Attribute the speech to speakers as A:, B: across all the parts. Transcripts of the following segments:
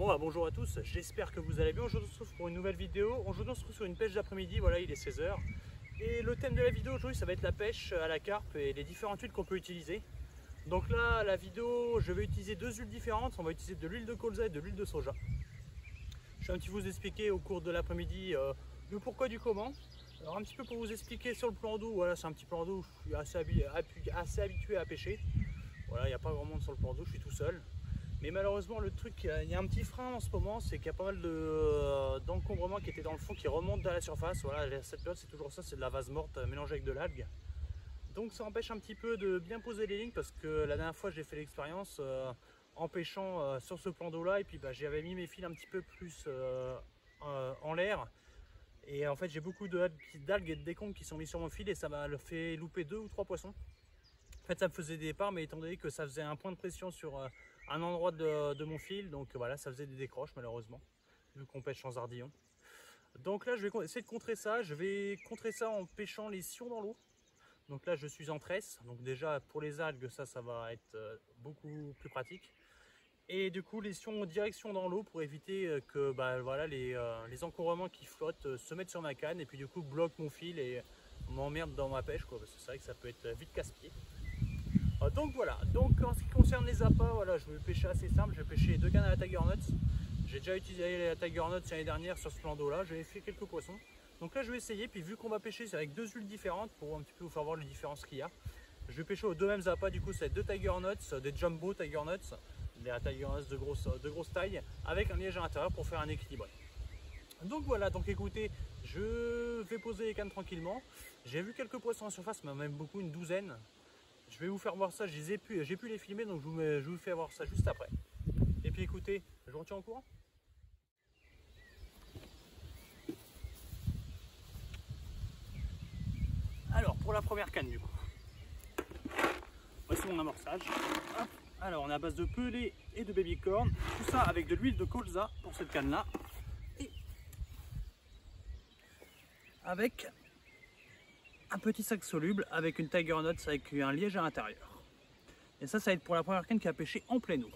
A: Bon bah, bonjour à tous, j'espère que vous allez bien. Aujourd'hui on se retrouve pour une nouvelle vidéo. Aujourd'hui on se retrouve sur une pêche d'après-midi, voilà il est 16 h. Et le thème de la vidéo aujourd'hui ça va être la pêche à la carpe et les différentes huiles qu'on peut utiliser. Donc là la vidéo, je vais utiliser deux huiles différentes. On va utiliser de l'huile de colza et de l'huile de soja. Je vais un petit peu vous expliquer au cours de l'après-midi le pourquoi du comment. Alors un petit peu pour vous expliquer sur le plan d'eau, voilà c'est un petit plan d'eau où je suis assez habitué à pêcher. Voilà, il n'y a pas grand monde sur le plan d'eau, je suis tout seul. Mais malheureusement le truc, il y a un petit frein en ce moment, c'est qu'il y a pas mal d'encombrements qui étaient dans le fond qui remontent à la surface. Voilà, cette période c'est toujours ça, c'est de la vase morte mélangée avec de l'algue. Donc ça empêche un petit peu de bien poser les lignes parce que la dernière fois j'ai fait l'expérience en pêchant sur ce plan d'eau là et puis j'avais mis mes fils un petit peu plus en l'air. Et en fait j'ai beaucoup d'algues et de décombres qui sont mis sur mon fil et ça m'a fait louper 2 ou 3 poissons. En fait ça me faisait des départs, mais étant donné que ça faisait un point de pression sur un endroit de mon fil, donc voilà ça faisait des décroches malheureusement, vu qu'on pêche sans ardillon. Donc là je vais essayer de contrer ça, en pêchant les sions dans l'eau. Donc là je suis en tresse, donc déjà pour les algues ça va être beaucoup plus pratique. Et du coup les sions en direction dans l'eau pour éviter que voilà, les encombrements qui flottent se mettent sur ma canne et puis du coup bloquent mon fil et m'emmerdent dans ma pêche, quoi, parce que c'est vrai que ça peut être vite casse-pied. Donc voilà, donc en ce qui concerne les appâts, voilà, je vais pêcher assez simple, je vais pêcher 2 cannes à la Tiger Nuts. J'ai déjà utilisé la Tiger Nuts l'année dernière sur ce plan d'eau là, j'avais fait quelques poissons. Donc là je vais essayer, puis vu qu'on va pêcher avec deux huiles différentes, pour un petit peu vous faire voir les différences qu'il y a, je vais pêcher aux deux mêmes appâts. Du coup c'est 2 Tiger Nuts, des Jumbo Tiger Nuts, des Tiger Nuts de grosse taille, avec un liège à l'intérieur pour faire un équilibre. Donc voilà, donc écoutez, je vais poser les cannes tranquillement. J'ai vu quelques poissons en surface, mais même beaucoup, une douzaine. Je vais vous faire voir ça, j'ai pu les filmer, donc je vous fais voir ça juste après. Et puis écoutez, je vous retiens au courant. Alors pour la première canne du coup, voici mon amorçage. Hop. Alors on est à base de pelé et de baby corn, tout ça avec de l'huile de colza pour cette canne là. Et avec un petit sac soluble avec une Tiger Nuts avec un liège à l'intérieur. Et ça va être pour la première canne qui a pêché en pleine eau.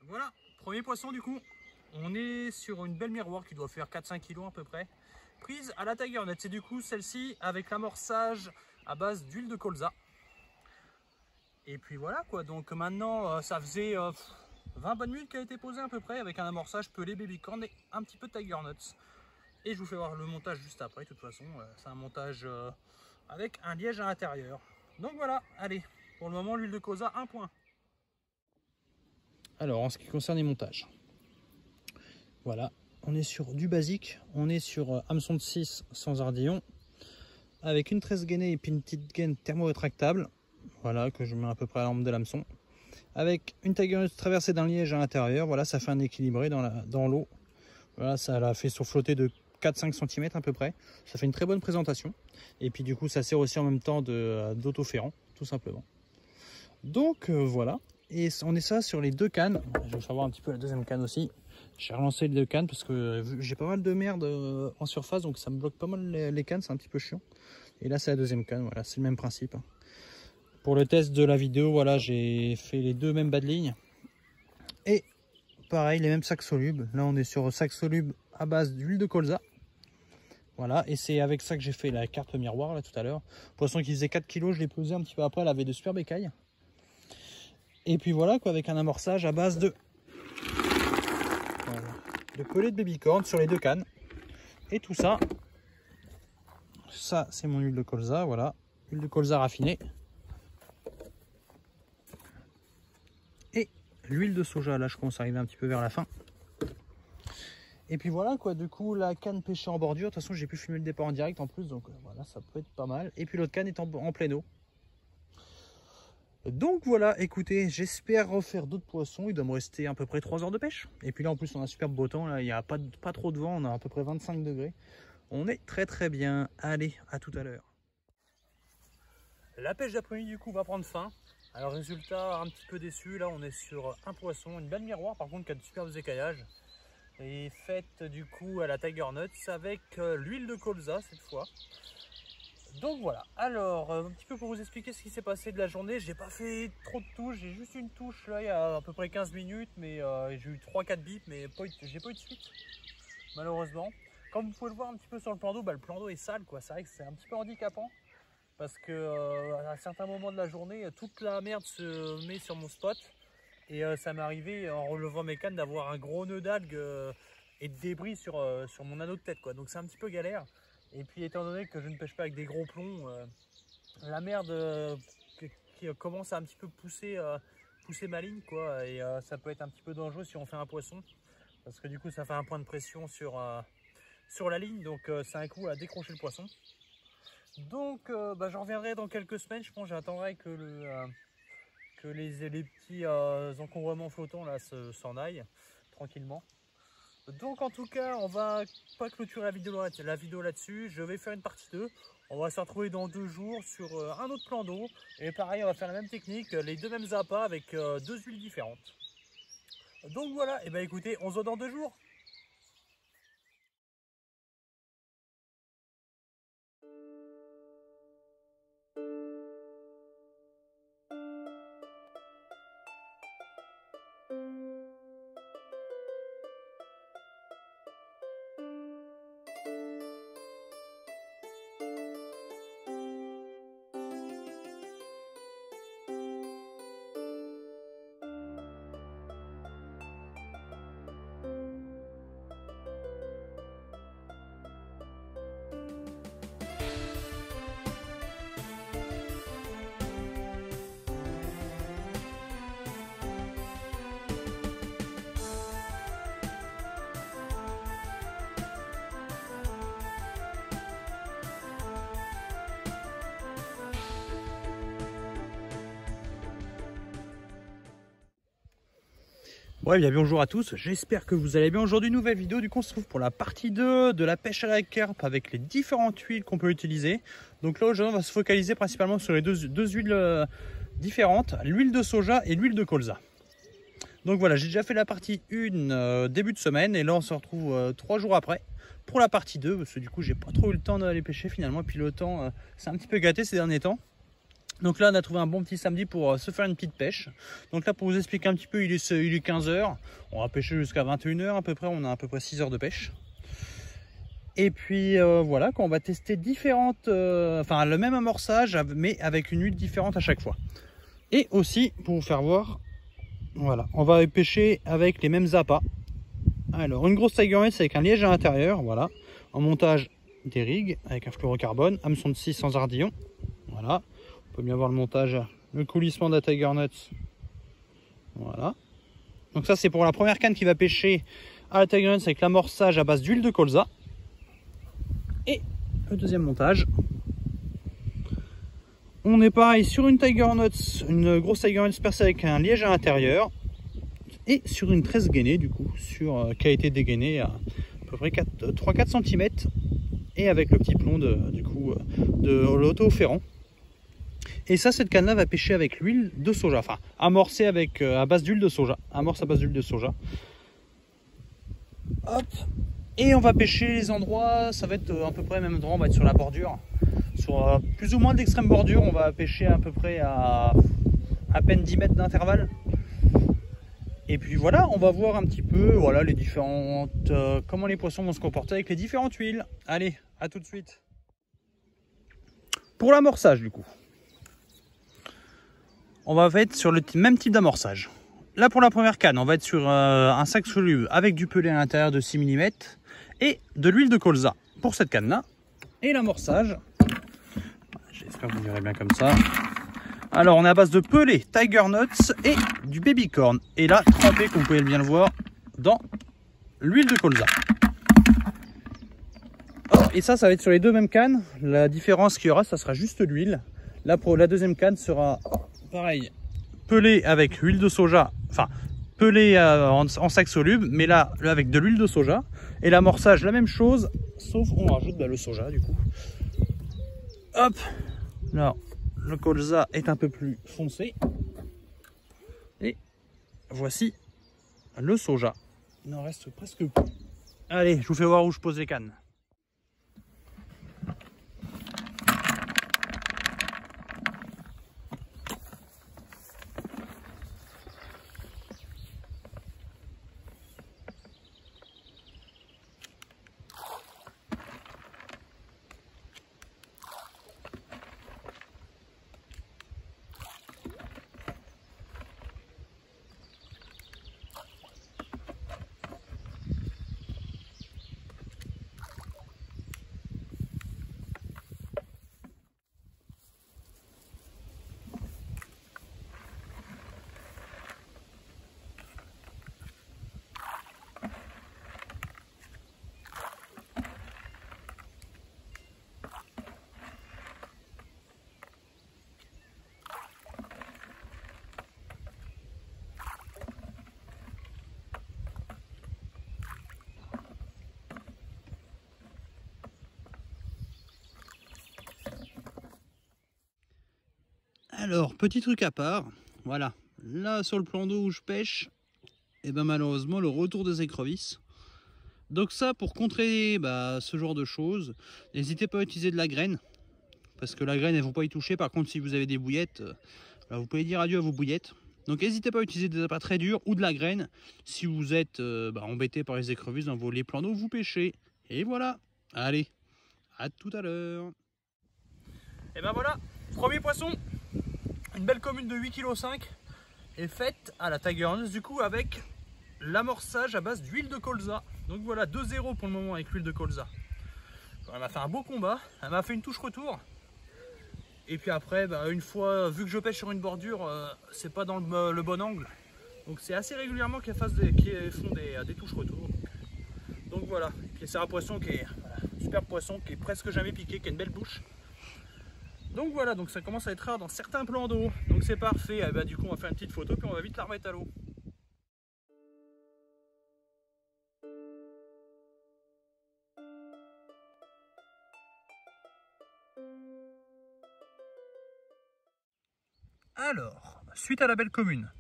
A: Voilà, premier poisson du coup. On est sur une belle miroir qui doit faire 4-5 kg à peu près. Prise à la Tiger Nuts. C'est du coup celle-ci avec l'amorçage à base d'huile de colza. Et puis voilà quoi, donc maintenant ça faisait 20 bonnes minutes qu'elle a été posée à peu près avec un amorçage pelé, baby corn et un petit peu de Tiger Nuts. Et je vous fais voir le montage juste après, de toute façon c'est un montage avec un liège à l'intérieur. Donc voilà, allez, pour le moment l'huile de colza 1 point. Alors en ce qui concerne les montages, voilà, on est sur du basique. On est sur hameçon de 6 sans ardillon. Avec une tresse gainée et puis une petite gaine thermo-rétractable. Voilà, que je mets à peu près à l'ambre de l'hameçon. Avec une tiger traversée d'un liège à l'intérieur. Voilà, ça fait un équilibré dans l'eau. Voilà, ça l'a fait surflotter de 4-5 cm à peu près. Ça fait une très bonne présentation. Et puis du coup, ça sert aussi en même temps d'autoférant, tout simplement. Donc voilà. Et on est ça sur les deux cannes. Je vais savoir un petit peu la deuxième canne aussi. J'ai relancé les deux cannes parce que j'ai pas mal de merde en surface, donc ça me bloque pas mal les cannes, c'est un petit peu chiant. Et là c'est la deuxième canne, voilà, c'est le même principe. Pour le test de la vidéo, voilà, j'ai fait les deux mêmes bas de ligne. Et pareil, les mêmes sacs solubles. Là on est sur sac soluble à base d'huile de colza. Voilà, et c'est avec ça que j'ai fait la carpe miroir là tout à l'heure. Poisson qui faisait 4 kg, je l'ai pesé un petit peu après, elle avait de super écailles. Et puis voilà quoi, avec un amorçage à base de pellet de babycorn sur les deux cannes. Et tout ça, ça c'est mon huile de colza, voilà, huile de colza raffinée. Et l'huile de soja, là je commence à arriver un petit peu vers la fin. Et puis voilà quoi, du coup la canne pêchée en bordure, de toute façon j'ai pu filmer le départ en direct en plus, donc voilà, ça peut être pas mal. Et puis l'autre canne est en pleine eau. Donc voilà, écoutez, j'espère refaire d'autres poissons. Il doit me rester à peu près 3 heures de pêche. Et puis là en plus on a un super beau temps, là il n'y a pas trop de vent, on a à peu près 25 degrés. On est très bien. Allez, à tout à l'heure. La pêche d'après-midi du coup va prendre fin. Alors résultat un petit peu déçu, là on est sur un poisson, une belle miroir par contre qui a de superbes écaillages. Et faite du coup à la Tiger Nuts avec l'huile de colza cette fois. Donc voilà, alors un petit peu pour vous expliquer ce qui s'est passé de la journée, j'ai pas fait trop de touches, j'ai juste une touche là il y a à peu près 15 minutes, mais j'ai eu 3-4 bips, mais j'ai pas eu de suite, malheureusement. Comme vous pouvez le voir un petit peu sur le plan d'eau, le plan d'eau est sale quoi, c'est vrai que c'est un petit peu handicapant, parce que à certains moments de la journée, toute la merde se met sur mon spot, et ça m'est arrivé en relevant mes cannes d'avoir un gros nœud d'algues et de débris sur mon anneau de tête quoi, donc c'est un petit peu galère. Et puis étant donné que je ne pêche pas avec des gros plombs, la merde qui commence à un petit peu pousser ma ligne quoi, et ça peut être un petit peu dangereux si on fait un poisson, parce que du coup ça fait un point de pression sur la ligne, donc c'est un coup à décrocher le poisson. Donc je reviendrai dans quelques semaines, je pense. J'attendrai que les petits encombrements flottants là s'en aillent tranquillement. Donc en tout cas, on va pas clôturer la vidéo là-dessus. Je vais faire une partie 2. On va se retrouver dans 2 jours sur un autre plan d'eau. Et pareil, on va faire la même technique, les deux mêmes appâts avec 2 huiles différentes. Donc voilà, et écoutez, on se voit dans 2 jours. Ouais, bien bonjour à tous, j'espère que vous allez bien. Aujourd'hui, nouvelle vidéo, du coup on se trouve pour la partie 2 de la pêche à la carpe avec les différentes huiles qu'on peut utiliser. Donc là aujourd'hui on va se focaliser principalement sur les deux huiles différentes, l'huile de soja et l'huile de colza. Donc voilà, j'ai déjà fait la partie 1 début de semaine, et là on se retrouve 3 jours après pour la partie 2, parce que du coup j'ai pas trop eu le temps d'aller pêcher finalement, et puis le temps c'est un petit peu gâté ces derniers temps. Donc là on a trouvé un bon petit samedi pour se faire une petite pêche. Donc là pour vous expliquer un petit peu, il est 15 h, on va pêcher jusqu'à 21 h à peu près, on a à peu près 6 heures de pêche. Et puis voilà, on va tester différentes, enfin le même amorçage mais avec une huile différente à chaque fois. Et aussi pour vous faire voir, voilà, on va pêcher avec les mêmes appâts. Alors une grosse Tiger Nuts avec un liège à l'intérieur, voilà, en montage des rigs avec un fluorocarbone, hameçon de 6 sans ardillon, voilà. On peut bien voir le montage, le coulissement de la Tiger Nuts. Voilà. Donc ça c'est pour la première canne qui va pêcher à la Tiger Nuts avec l'amorçage à base d'huile de colza. Et le deuxième montage. On est pareil sur une Tiger Nuts, une grosse Tiger Nuts percée avec un liège à l'intérieur. Et sur une tresse gainée du coup, qui a été dégainée à peu près 3-4 cm. Et avec le petit plomb de l'auto-ferrant. Et ça, cette canne là va pêcher avec l'huile de soja, enfin amorcée avec à base d'huile de soja, amorce à base d'huile de soja. Hop. Et on va pêcher les endroits, ça va être à peu près le même endroit, on va être sur la bordure, sur plus ou moins d'extrême bordure. On va pêcher à peu près à peine 10 mètres d'intervalle. Et puis voilà, on va voir un petit peu voilà, les différentes, comment les poissons vont se comporter avec les différentes huiles. Allez, à tout de suite. Pour l'amorçage du coup, on va être sur le même type d'amorçage. Là pour la première canne, on va être sur un sac soluble avec du pelé à l'intérieur de 6 mm et de l'huile de colza pour cette canne là. Et l'amorçage, j'espère que vous verrez bien comme ça. Alors on est à base de pelé, Tiger Nuts et du baby corn. Et là trempé, comme vous pouvez bien le voir, dans l'huile de colza. Et ça va être sur les deux mêmes cannes. La différence qu'il y aura, ça sera juste l'huile. Là pour la deuxième canne sera pareil, pelé avec huile de soja, enfin pelé en sac soluble, mais là avec de l'huile de soja. Et l'amorçage la même chose, sauf on rajoute le soja du coup. Hop, là le colza est un peu plus foncé. Et voici le soja. Il n'en reste presque plus. Allez, je vous fais voir où je pose les cannes. Alors, petit truc à part, voilà, là sur le plan d'eau où je pêche, et ben malheureusement le retour des écrevisses. Donc ça, pour contrer ce genre de choses, n'hésitez pas à utiliser de la graine, parce que la graine, elles ne vont pas y toucher. Par contre, si vous avez des bouillettes, vous pouvez dire adieu à vos bouillettes. Donc n'hésitez pas à utiliser des appâts très durs ou de la graine si vous êtes embêté par les écrevisses dans les plans d'eau où vous pêchez. Et voilà, allez, à tout à l'heure. Et ben voilà, premier poisson. Une belle commune de 8,5 kg est faite à la Tiger Nuts du coup avec l'amorçage à base d'huile de colza. Donc voilà, 2-0 pour le moment avec l'huile de colza. Elle m'a fait un beau combat, elle m'a fait une touche retour. Et puis après, une fois, vu que je pêche sur une bordure, c'est pas dans le bon angle. Donc c'est assez régulièrement qu'elles font des touches retour. Donc voilà, c'est un poisson qui est un super poisson qui est presque jamais piqué, qui a une belle bouche. Donc voilà, donc ça commence à être rare dans certains plans d'eau. Donc c'est parfait, du coup on va faire une petite photo puis on va vite la remettre à l'eau. Alors, suite à la belle commune,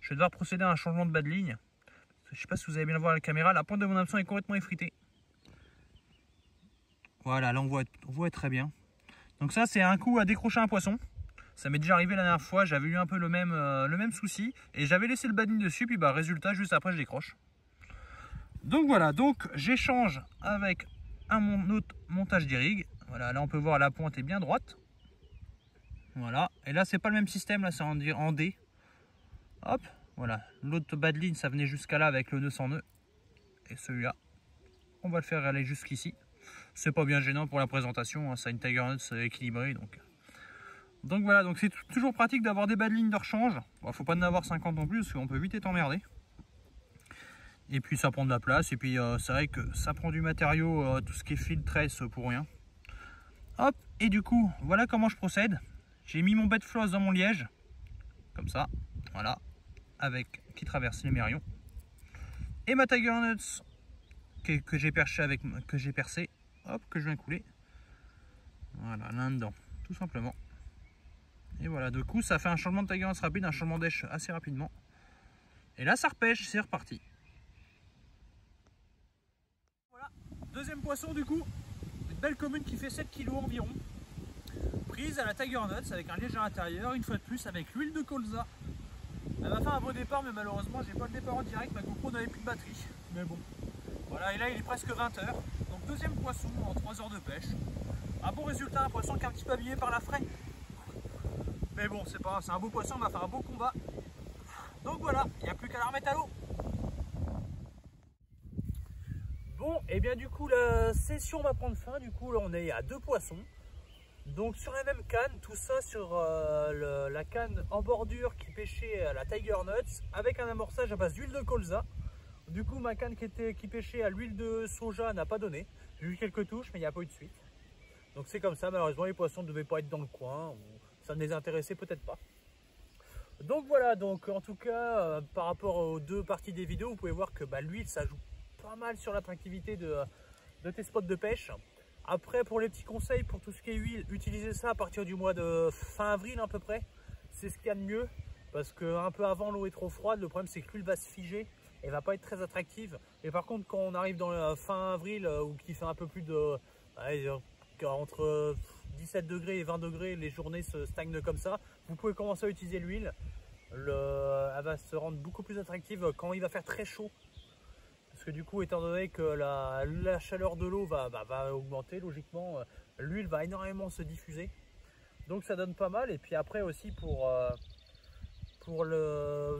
A: je vais devoir procéder à un changement de bas de ligne. Je ne sais pas si vous allez bien le voir à la caméra, la pointe de mon hameçon est complètement effritée. Voilà, là on voit très bien. Donc ça c'est un coup à décrocher un poisson. Ça m'est déjà arrivé la dernière fois, j'avais eu un peu le même souci. Et j'avais laissé le bas de ligne dessus, puis résultat, juste après je décroche. Donc voilà, donc j'échange avec un autre montage d'irrigue. Voilà, là on peut voir la pointe est bien droite. Voilà, et là c'est pas le même système, là c'est en D. Hop, voilà, l'autre bas de ligne ça venait jusqu'à là avec le nœud sans nœud. Et celui-là, on va le faire aller jusqu'ici. C'est pas bien gênant pour la présentation, hein, ça a une Tiger Nuts équilibrée. Donc voilà, donc c'est toujours pratique d'avoir des bas de ligne de rechange. Bon, faut pas en avoir 50 non plus, parce qu'on peut vite être emmerdé. Et puis ça prend de la place. Et puis c'est vrai que ça prend du matériau, tout ce qui est fil tresse pour rien. Hop, et du coup, voilà comment je procède. J'ai mis mon bed floss dans mon liège. Comme ça, voilà. Avec qui traverse les mérions. Et ma Tiger Nuts que j'ai perché avec que j'ai percé. Hop, que je viens couler. Voilà, là-dedans, tout simplement. Et voilà, du coup, ça fait un changement de Tiger Nuts rapide, un changement d'èche assez rapidement. Et là, ça repêche, c'est reparti. Voilà, deuxième poisson du coup. Une belle commune qui fait 7 kg environ. Prise à la Tiger Nuts avec un liège à l'intérieur, une fois de plus avec l'huile de colza. Elle m'a fait un beau départ, mais malheureusement, j'ai pas le départ en direct. Ma GoPro n'avait plus de batterie. Mais bon, voilà, et là, il est presque 20 h. Donc, deuxième poisson en 3 heures de pêche. Un bon résultat, un poisson qui est un petit peu abîmé par la fraie. Mais bon, c'est pas grave, c'est un beau poisson, on va faire un beau combat. Donc voilà, il n'y a plus qu'à la remettre à l'eau. Bon, et bien du coup, la session va prendre fin. Du coup, là, on est à 2 poissons. Donc sur la même canne, tout ça sur la canne en bordure qui pêchait à la Tiger Nuts avec un amorçage à base d'huile de colza. Du coup, ma canne qui pêchait à l'huile de soja n'a pas donné. J'ai eu quelques touches, mais il n'y a pas eu de suite. Donc c'est comme ça, malheureusement, les poissons ne devaient pas être dans le coin, ou ça ne les intéressait peut-être pas. Donc voilà, donc en tout cas, par rapport aux 2 parties des vidéos, vous pouvez voir que l'huile, ça joue pas mal sur l'attractivité de tes spots de pêche. Après, pour les petits conseils, pour tout ce qui est huile, utilisez ça à partir du mois de fin avril à peu près. C'est ce qu'il y a de mieux, parce qu'un peu avant, l'eau est trop froide. Le problème, c'est que l'huile va se figer et va pas être très attractive. Et par contre, quand on arrive dans la fin avril, ou qu'il fait un peu plus de... entre 17 degrés et 20 degrés, les journées se stagnent comme ça. Vous pouvez commencer à utiliser l'huile. Elle va se rendre beaucoup plus attractive quand il va faire très chaud. Parce que du coup, étant donné que la chaleur de l'eau va augmenter, logiquement, l'huile va énormément se diffuser. Donc ça donne pas mal. Et puis après aussi pour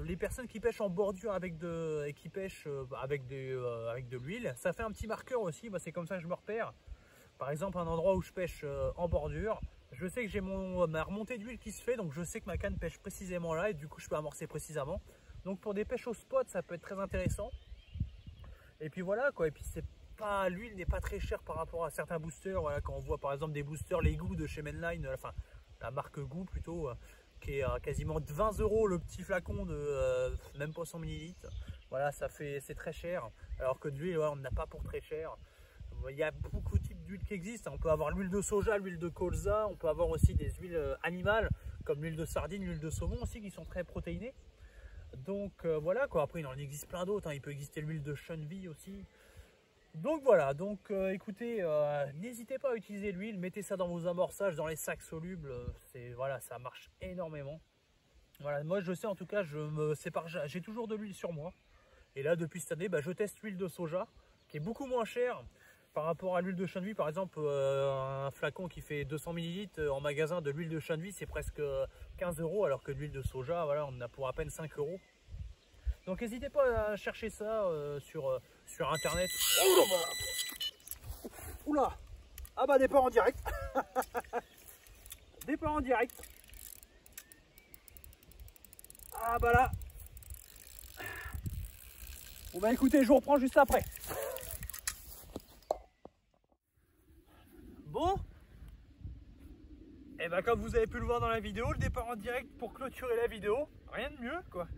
A: les personnes qui pêchent en bordure et qui pêchent avec de l'huile, ça fait un petit marqueur aussi. C'est comme ça que je me repère. Par exemple, un endroit où je pêche en bordure, je sais que j'ai ma remontée d'huile qui se fait, donc je sais que ma canne pêche précisément là et du coup je peux amorcer précisément. Donc pour des pêches au spot, ça peut être très intéressant. Et puis voilà quoi, et puis l'huile n'est pas très chère par rapport à certains boosters. Voilà, quand on voit par exemple des boosters, les Goo de chez Mainline, enfin la marque Goo plutôt, qui est quasiment 20 € le petit flacon de même pas 100 ml. Voilà, c'est très cher, alors que de l'huile, on n'a pas pour très cher. Il y a beaucoup de types d'huile qui existent. On peut avoir l'huile de soja, l'huile de colza, on peut avoir aussi des huiles animales comme l'huile de sardine, l'huile de saumon aussi qui sont très protéinées. Donc voilà quoi, après il en existe plein d'autres, hein. Il peut exister l'huile de chenille aussi. Donc voilà, donc écoutez, n'hésitez pas à utiliser l'huile, mettez ça dans vos amorçages, dans les sacs solubles, voilà, ça marche énormément. Voilà, moi je sais en tout cas, je me sépare, j'ai toujours de l'huile sur moi. Et là depuis cette année, je teste l'huile de soja qui est beaucoup moins chère par rapport à l'huile de chenille. Par exemple, un flacon qui fait 200 ml en magasin de l'huile de chenille, c'est presque 15 €, alors que l'huile de soja, voilà, on en a pour à peine 5 €. Donc n'hésitez pas à chercher ça sur internet. Oula! Ah bah départ en direct. Départ en direct. Ah bah là. Bon bah écoutez, je vous reprends juste après. Bon, et bah comme vous avez pu le voir dans la vidéo, le départ en direct pour clôturer la vidéo, rien de mieux quoi.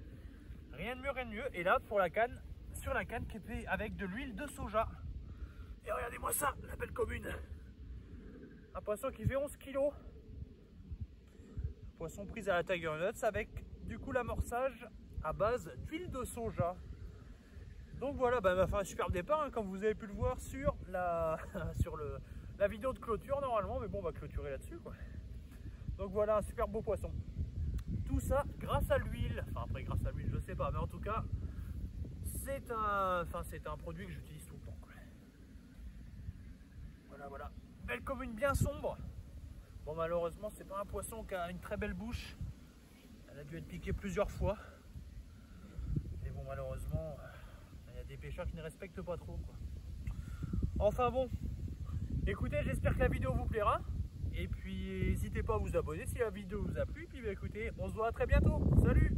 A: Rien de mieux, rien de mieux. Et là pour la canne, sur la canne qui est faite avec de l'huile de soja. Et regardez-moi ça, la belle commune. Un poisson qui fait 11 kg. Poisson pris à la Tiger Nuts avec du coup l'amorçage à base d'huile de soja. Donc voilà, elle m'a fait un superbe départ, hein, comme vous avez pu le voir sur la vidéo de clôture normalement, mais bon, on va clôturer là-dessus quoi. Donc voilà, un super beau poisson. Tout ça grâce à l'huile. Enfin après grâce à l'huile, je sais pas, mais en tout cas, c'est un produit que j'utilise tout le temps quoi. Voilà, voilà. Belle commune bien sombre. Bon malheureusement, c'est pas un poisson qui a une très belle bouche. Elle a dû être piquée plusieurs fois. Mais bon malheureusement, il y a des pêcheurs qui ne respectent pas trop quoi. Enfin bon. Écoutez, j'espère que la vidéo vous plaira. Et puis n'hésitez pas à vous abonner si la vidéo vous a plu. Et puis écoutez, on se voit à très bientôt. Salut!